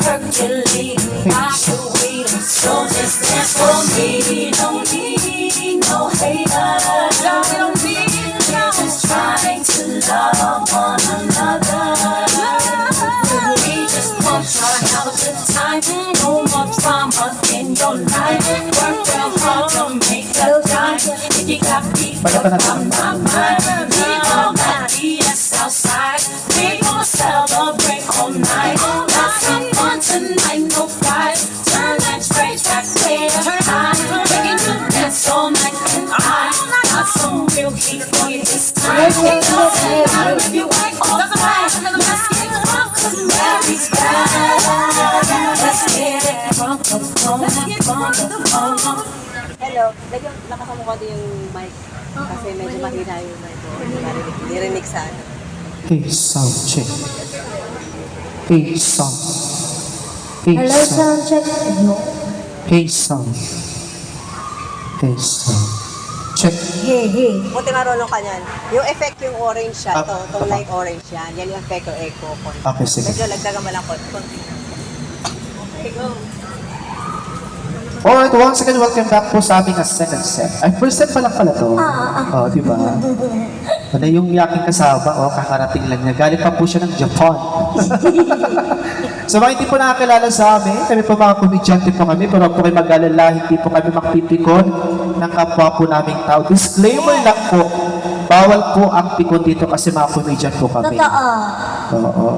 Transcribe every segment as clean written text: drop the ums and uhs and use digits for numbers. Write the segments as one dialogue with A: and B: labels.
A: percolating, I could wait. So just dance for me. Don't need no haters. We don't need no. Just trying to love one another. We just want to try to have a good time. No more drama in your life. Work real hard to make a dime. If you got beef, I'm not mine. Leave all that BS outside. We gonna celebrate all night. Got some fun tonight, no fight. Turn that straight back way up high. Taking you dance all night and I got some real heat for you this time. It doesn't matter if you like all the time. Let's get drunk 'cause Mary's back. Let's get it drunk, let's get drunk.
B: Hello, lakasan mo konti yung mic. Kasi medyo mahina yung mic ko. Nirinig sa ano.
C: Hey, sound check. Hey, sound. Hey,
D: Hello, sound check. No.
C: Hey, sound. Hey, sound. Check.
D: Hey, hey.
B: Buti marunong ka niyan. Yung effect yung orange siya.
C: Ah,
B: Itong light orange yan. Yan yung effect o echo.
C: Okay, sige.
B: Medyo lagdagan mo lang konti. Okay, go.
C: Alright, once again, welcome back po sa aming second set. Ay, first set pa lang pala to. Oh, di ba? Wala yung yaking kasama, kakarating lang niya. Galing pa po siya ng Japan. So mga hindi po nakakilala sa amin, kami po mga komedyante po kami, pero huwag po kayo mag-alala, hindi po kami magpipikon ng kapwa po naming tao. Disclaimer lang po, bawal po ang pikon dito kasi mga komedyan po kami.
D: Totoo.
C: Oo.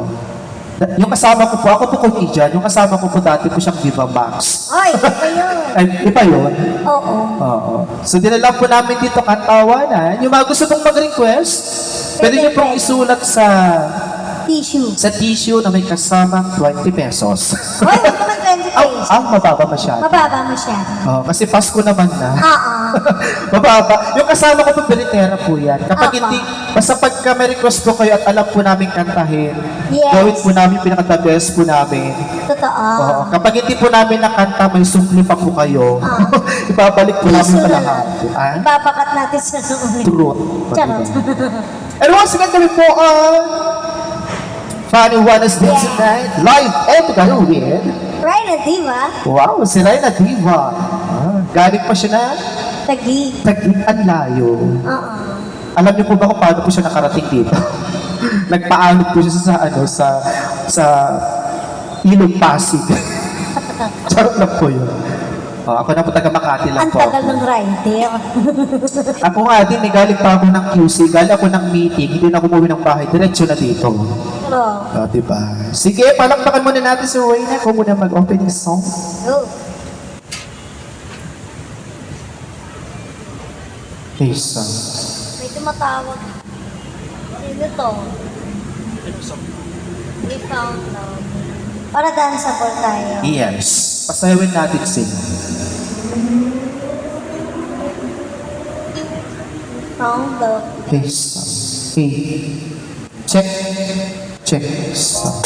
C: Yung kasama ko po, ako po komedyan, yung kasama ko po dati po siyang Viva Max.
D: Ay, iba yun.
C: Ay, iba yun?
D: Oo.
C: Oo. So dinala po namin dito kantawanan. Yung mga gusto pong mag-request, pwede niyo pong isulat sa
D: Tissue.
C: tissue na may kasamang 20 pesos.
D: Hoy, wag naman 20 pesos.
C: Mababa masyado.
D: Mababa masyado.
C: Kasi Pasko naman na.
D: Oo.
C: Mababa. Yung kasama ko po, bilitera po yan. Kapag
D: Apa.
C: hindi, basta pagka may request po kayo at alam po namin kantahin,
D: Yes.
C: gawin po namin pinaka-the best po namin.
D: Totoo.
C: Oo. Kapag hindi po namin nakanta, may sungkli pa po kayo. Ibabalik po namin
D: Piso na
C: lahat.
D: lang. Ibabakat natin sa noon.
C: Truth.
D: Charot.
C: And once again, kami po Funny Wednesday tonight, live and gagawin.
D: Right, diba?
C: Wow, si Rayna Diva. Galing pa siya na
D: Tagi.
C: Taguig ang layo.
D: Oo.
C: Alam niyo po ba kung paano po siya nakarating dito? Nagpaanod po siya sa Ilog Pasig. Charot lang po yun. Ako na po taga Makati lang
D: Ang
C: po.
D: tagal ng rider.
C: Ako nga din, may galing pa ako ng QC, galing ako ng meeting, hindi na ako umuwi ng bahay, diretso na dito.
D: Oo.
C: Diba? Sige, palakpakan muna natin si Rayna kung muna mag-opening song.
D: Go.
C: Hey, son.
D: May tumatawag. Sino to? We found love. Para danceable tayo.
C: Yes. Pasayawin natin sila.
D: Found love.
C: Hey, son. Hey. Check. Check. Son.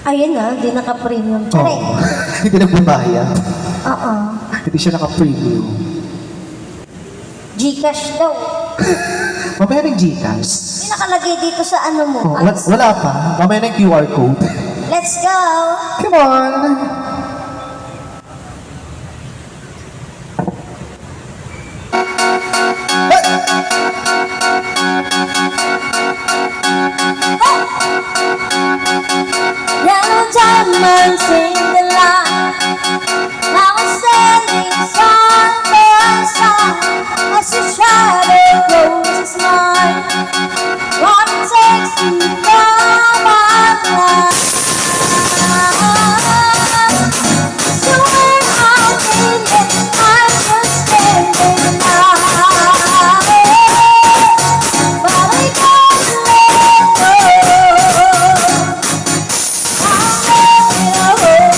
D: Ayun na, di naka-premium.
C: Oh.
D: Tsare.
C: Hindi nagbabayad.
D: Oo.
C: Hindi siya naka-preview.
D: Gcash daw.
C: Mamaya ng Gcash.
D: May nakalagay dito sa ano mo.
C: Oh, wala pa. Mamaya ng QR code.
D: Let's go!
C: Come on!
D: Yellow diamonds in the line. Now I'm standing side by side as your shadow closes mine. What it takes to find my life. So when I'm in it, I'm just standing now. But I can't let go. I'm letting go.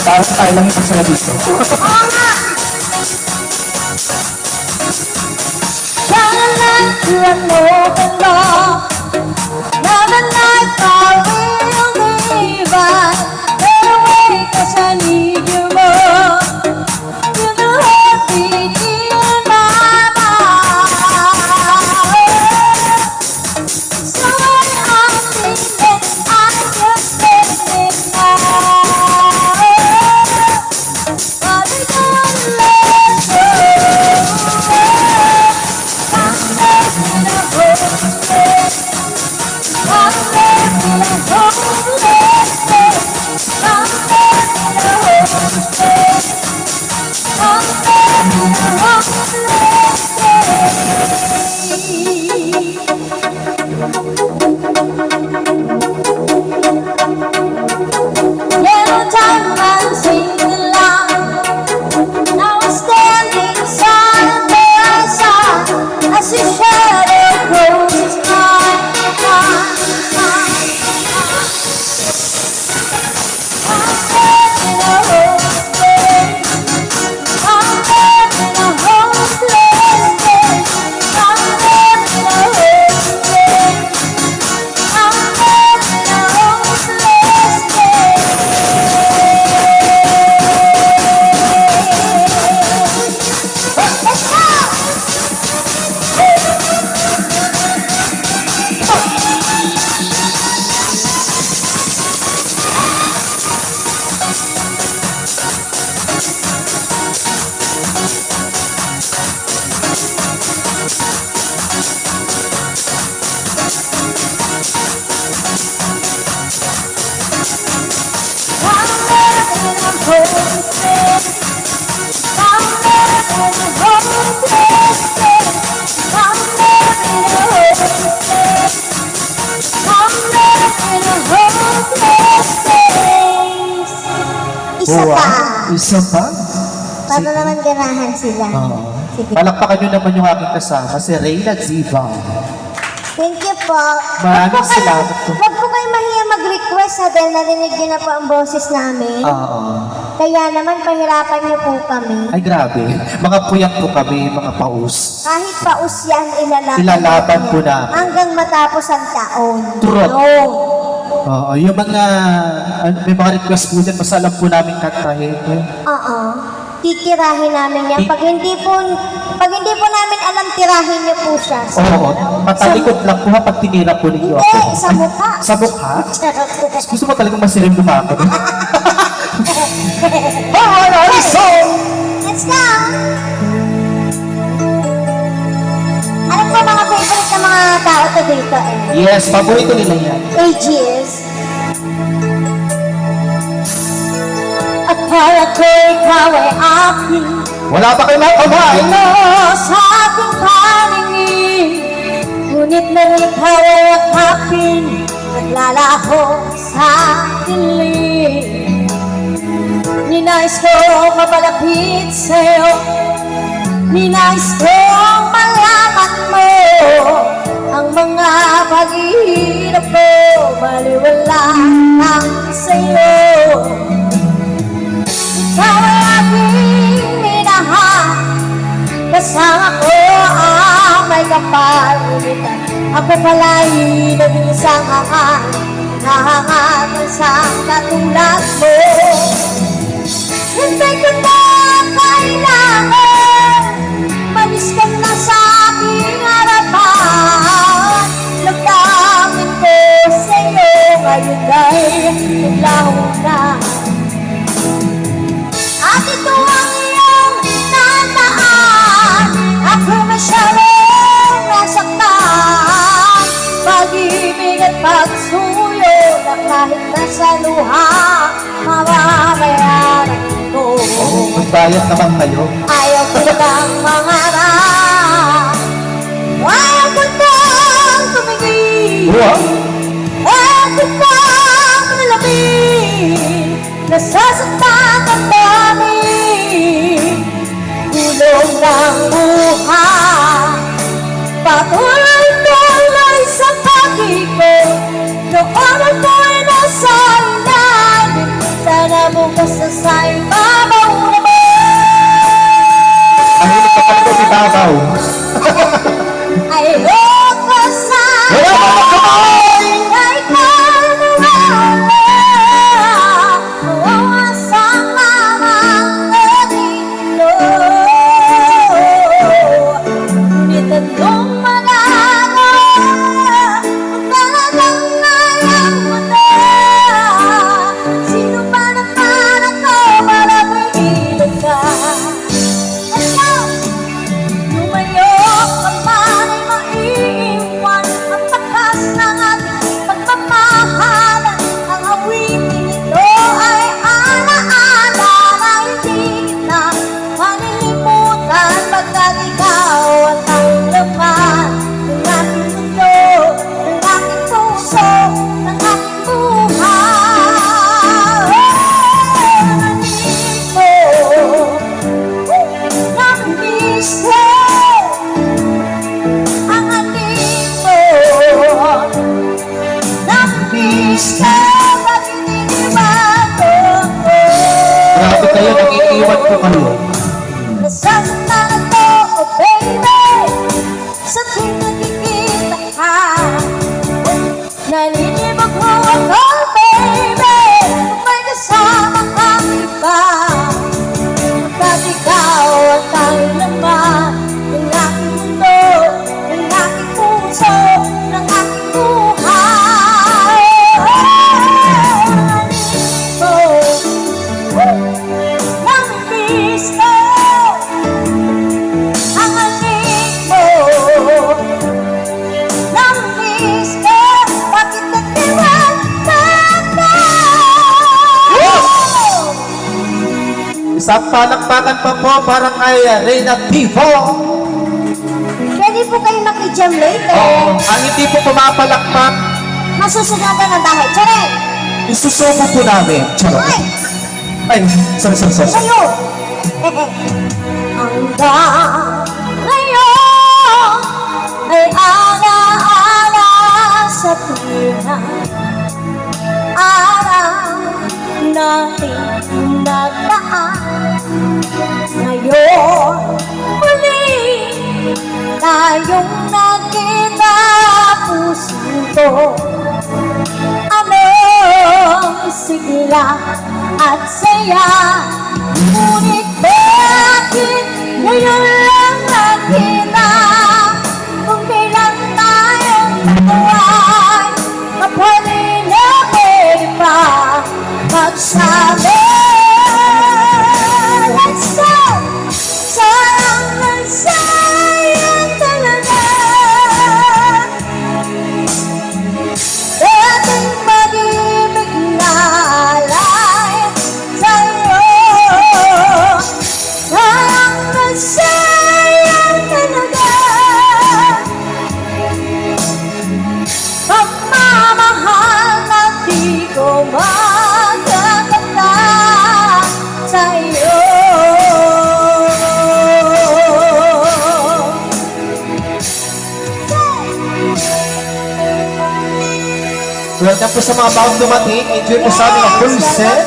C: Parang tayo lang yung masaya dito.
D: Oo nga! Shine a light to an open door. Love and life I will live by. Get away 'cause I need you more. You're the heartbeat in my mind. So when I'm thinking I just let it now. But I don't let go. I'm living a hopeless place. I'm living a hopeless place. I'm living a hopeless place. I'm living a hopeless place. Yellow diamond singing loud. Now I'm standing side by side as your shadow grows mine. I'm living a hopeless place. I'm living a hopeless place. I'm living a hopeless place. I'm living a hopeless place. Let's go! Isa pa.
C: Isa pa?
D: Para naman ganahan sila.
C: Oo.
D: Sige.
C: Palakpakan nyo naman yung aking kasama, si Reyna Zibang.
D: Thank you po.
C: Maraming salamat po.
D: Huwag po kayo mahiya mag-request ha, dahil narinig niyo na po ang boses namin.
C: Oo.
D: Kaya naman, pahirapan niyo po kami.
C: Ay, grabe. Mga puyat po kami, mga paus.
D: Kahit paus yan,
C: Ilalaban po namin.
D: hanggang matapos ang taon.
C: Turot.
D: No.
C: Oo, yung mga, may mga request po dyan, mas alam po namin kantahin.
D: Oo. Titirahin namin yan. Pag hindi po namin alam, tirahin niyo po siya.
C: Oo, matalikod lang po ha, pag tinira po ninyo ako.
D: Hindi, sa mukha.
C: Sa mukha?
D: Charot.
C: Gusto mo talagang masirim lumako.
D: Let's go! Alam ko mga favorite na mga tao to dito eh.
C: Yes, paborito nila yan.
D: Ages. Akala ko ikaw ay akin.
C: Wala pa kayo mga kamay.
D: Ano sa ating paningin. Ngunit nang ikaw ay akapin, naglalaho sa dilim. Ninais ko mapalapit sa'yo. Ninais ko malaman mo ang mga paghihirap ko. Baliwala lang sa'yo. Ikaw ay aking minahal. Kasama ko ang may kapalitan. Ako pala'y naging isang hangal. Nahangal sa katulad mo. Hindi ko na kailangan. Malis ka na sa aking harapan. Nagdamit ko sa'yo. Ngayon ay naglaho na. At ito ang iyong tandaan. Ako masyadong nasaktan. Pag-ibig at pagsuyo na kahit nasa luha, mamabayaran ko.
C: Magbayad naman kayo.
D: Ayaw ko lang mangarap. Ayaw ko lang tumingin.
C: Wow.
D: Ayaw ko lang malamig. Nasasaktan ang dami. Gulong ng buhay. Patuloy-tuloy sa pag-ikot. Noon ako'y nasa ilalim. Sana bukas na sa'yo
C: Grabe kayo, nag-iiwan ko kayo.
D: Nasaan na to, oh baby? Sa tuwing nakikita ka, naninibag mo ako, baby. Kung may kasama kang iba, pagkat ikaw ang kailaman ng aking mundo, ng aking puso, ng aking buhay. Namimiss ko ang aling mo. Namimiss ko, bakit nagtiwag na ako?
C: Isang palakpakan pa po para kay Reyna Tivo.
D: Pwede po kayo makijam later.
C: Ang hindi po pumapalakpak,
D: Masusunagan ng dahil. Tsarek!
C: isusubo po namin. Charot.
D: Ay!
C: Ay, sorry.
D: Sa'yo! Hanggang ngayon ay alaala sa tuwina. Araw natin nagdaan. Ngayon muli tayong nagkita, puso ko. Anong sigla at saya, ngunit bakit ngayon lang nakita? Kung kailan tayong nakuhay, kapali na pwede pa magsabi. Let's go! Sayang na sayang talaga. Dating pag-ibig na alay sa'yo. Sayang na sayang talaga. Pagmamahal na di ko magkakata sa'yo.
C: Welcome po sa mga bagong dumating. Enjoy po sa amin ang full set.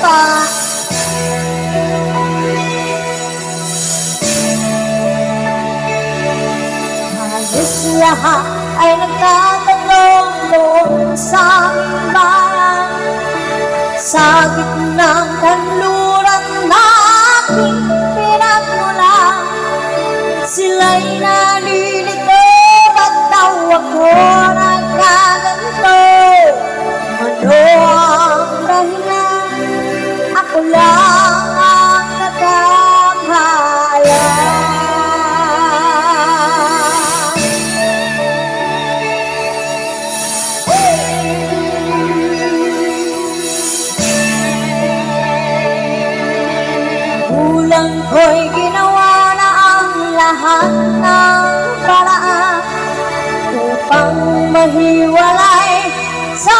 D: Halos lahat ay nagtatanong doon sa aming bayan. Sa gitnang kanluran na aking pinagmulan, sila'y nalilito, ba't daw ako nagkaganto? Ano ang dahilan? Ako lang ang nagkakahala. Kulang ko'y ginawa na ang lahat ng paraan upang mahiwalay sa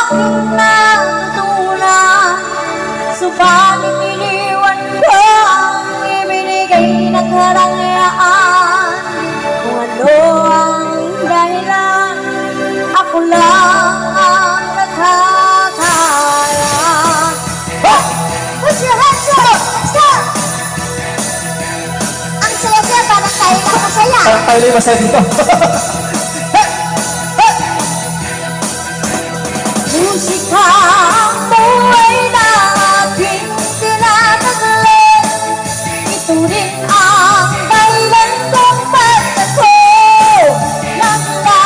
D: aking natutunan. Subalit iniwan ko ang ibinigay na karangyaan. Kung ano ang dahilan, ako lang ang nakakaya. Oh! Put your hands up! Stop! Ang saya-saya, parang tayo lang masaya.
C: Parang tayo na masaya dito.
D: Musika ang buhay na aking tinataglan. Ito rin ang dahilan kung ba't ako naglalakbay.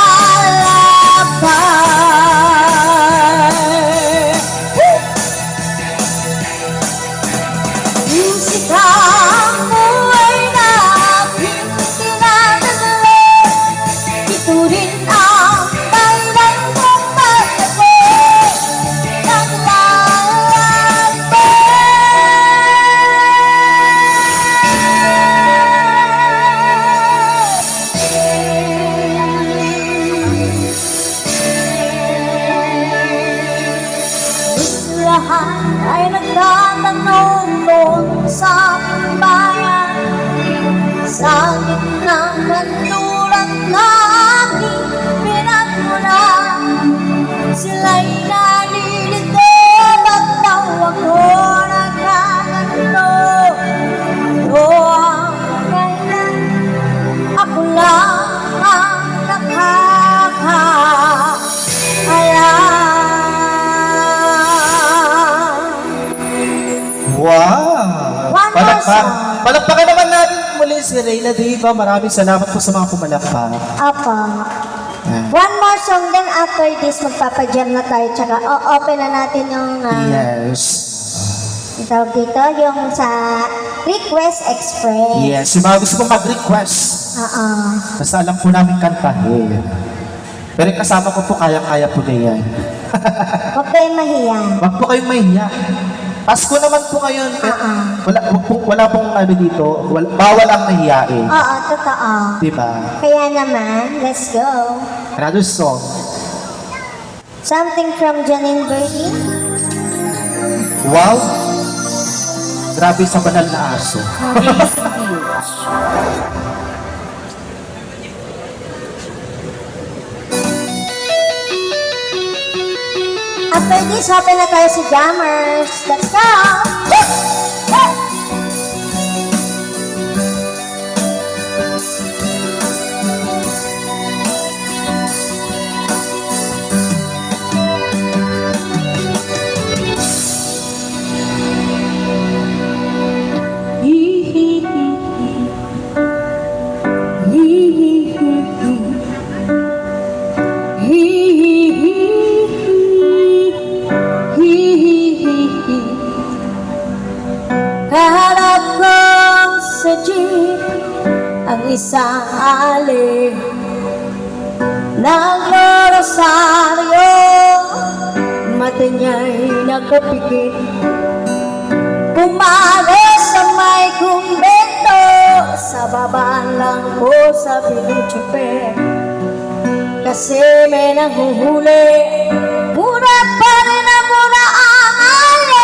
D: Musika ang buhay na aking tinataglan. Ito rin ang dahilan kung ba't ako lahat ay nagtatanong doon sa aking bayan. Sa gitnang kanluran na aking pinagmulan, sila'y nalilito, ba't daw ako nagkaganto?
C: Wow!
D: One more song.
C: Palakpakan naman natin muli si Reyna Diva. Maraming salamat po sa mga pumalakpak.
D: Apa. One more song, then after this, magpapajam na tayo. Tsaka open na natin yung
C: Yes.
D: tawag dito, yung sa Request Express.
C: Yes. Yung mga gusto kong mag-request.
D: Oo.
C: Basta alam po namin kantahin. Pero yung kasama ko po, kaya-kaya po na yan.
D: Huwag kayong mahiya.
C: Wag po kayong mahiya. Pasko naman po ngayon. Wala pong ano dito. Bawal ang mahiyain.
D: Oo, totoo.
C: Diba?
D: Kaya naman, let's go.
C: Another song.
D: Something from Janine Bertie.
C: Wow! Grabe sa banal na aso.
D: After this, open na tayo si Jammers. Let's go! Kaharap ko sa jeep ang isang ali, nagro-rosaryo, mata niya'y nakapikit. Pumalo sa may kumbento, sa baba lang po sa binuchepe. Kasi may nanghuhuli, mura pa rin ang mura ang ali.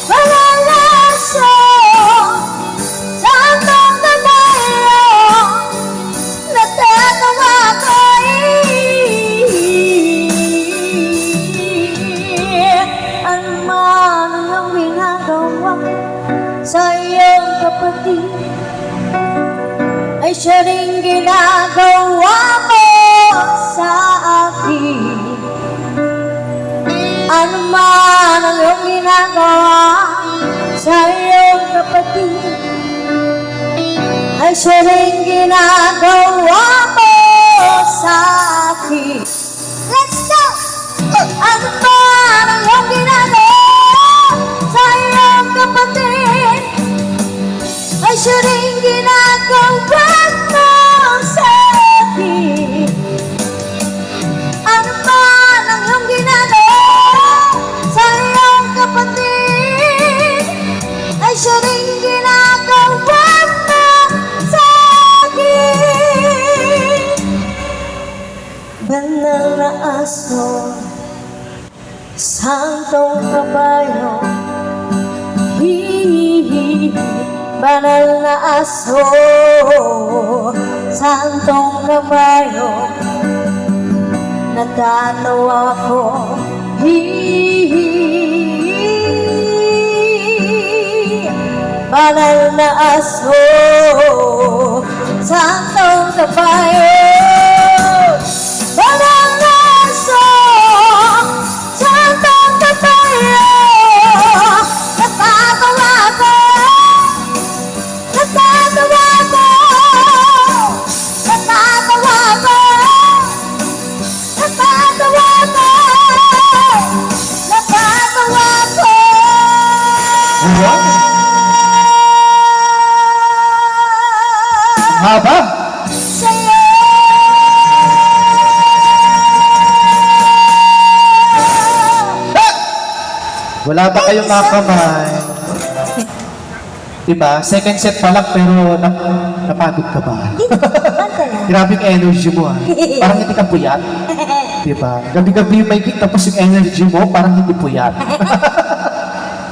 D: Malalaso, saan bang tayo? Natatawa ko ano man ang ginagawa sa iyong kapatid, ay siya rin ginagawa mo sa akin. Ano man ang iyong ginagawa sa iyong kapatid, ay siya rin ginagawa mo sa akin. Let's go! Ano man ang iyong ginagawa sa iyong kapatid, ay siya rin ginagawa mo sa akin. Ano man ang iyong ginagawa sa iyong kapatid, ay siya rin ginagawa mo sa akin. Banal na aso, santong kabayo, banal na aso, santong kabayo, natatawa ko. Banal na aso, santong kabayo, banal na aso, santong kabayo, natatawa ko. Natatawa ko, natatawa ko, natatawa ko, natatawa ko.
C: Wow! Haba!
D: Sa'yo.
C: Wala ba kayong makamay? Diba? Second set pa lang pero napagod ka ba?
D: Banta na.
C: Grabe yung energy mo ah. Parang hindi ka puyat. Diba? Gabi-gabi may gig tapos yung energy mo parang hindi puyat.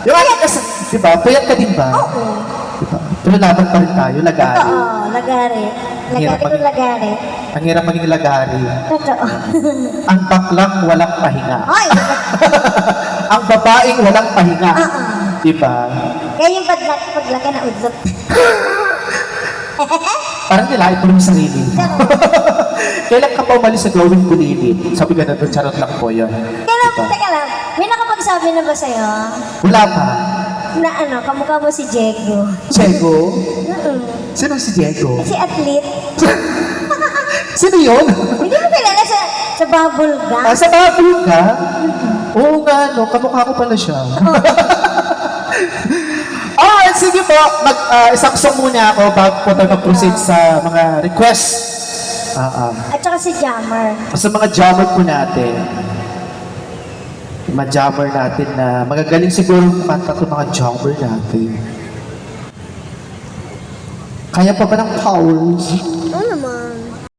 C: Yung aking kasi, diba? Puyat ka din ba?
D: Oo.
C: Diba? Pero laban pa rin tayo, lagari.
D: Oo, lagari. Lagari ko lagari.
C: Ang hirap maging lagari.
D: Totoo.
C: Ang baklang walang pahinga.
D: Ay!
C: Ang babaeng walang pahinga. Diba?
D: Kaya yung paglaki na udlot.
C: Parang nilait mo yung sarili. Kailan ka pa umalis sa glowing bulilin? Sabi ka na doon, charot lang po yun.
D: Teka lang. May nakapagsabi na ba sa'yo?
C: Wala pa.
D: Na ano, kamukha mo si Diego.
C: Diego?
D: Mm-mm.
C: Sino si Diego?
D: Si athlete.
C: Sino yun?
D: Hindi mo kilala sa bubble gum?
C: Sa baboy ka? Oo nga, no. Kamukha ko pala siya. Alright, sige po. Isang song muna ako bago po tayo mag-proceed sa mga requests.
D: At saka si Jammer.
C: Sa mga jammer po natin. Mga jammer natin na magagaling siguro kumanta ko mga jammer natin. Kaya pa ba ng powers?